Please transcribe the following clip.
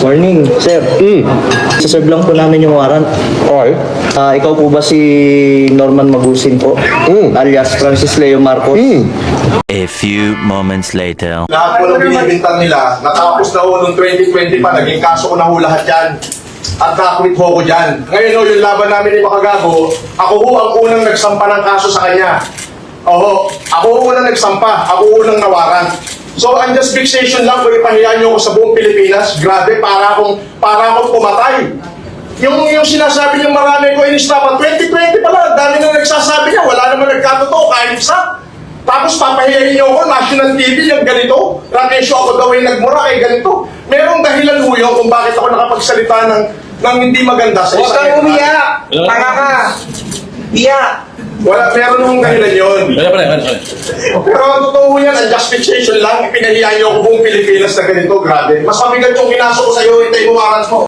Morning, sir. Saserve lang po namin yung warrant. Okay. Ikaw po ba si Norman Magusin po? Alias Francis Leo Marcos? A few moments later. Lahat po ng binibintang nila, natapos na ho noong 2020 pa, naging kaso ko na ho lahat yan. At nakwit ho ko dyan. Ngayon ho, yung laban namin ni Makagago, ako ho ang unang nagsampa ng kaso sa kanya. Oo, ako ho unang nagsampa, ako unang nawaran. So, ang just fixation lang kung ipahiya nyo ako sa buong Pilipinas, grabe, para akong pumatay. Yung sinasabi niyo marami ko inistapan, 2020 pala, dami na nagsasabi niya, wala naman nagkatotoo, kahit isa. Tapos papahiyahin niyo ako, national TV, yung ganito. Rakesyo ako daw ay nagmura kay ganito. Merong dahilan ho yun kung bakit ako nakapagsalita ng hindi maganda sa Huwag isang kang umiyak! Tanga ka! Iyak! Wala, meron hong dahilan yun. Wala. Pero ang totoo yan, ang justification lang, ipinahiya niyo ako buong Pilipinas na ganito, grabe. Mas mabigat yung kinaso ko sa'yo, hintay mo warrants mo.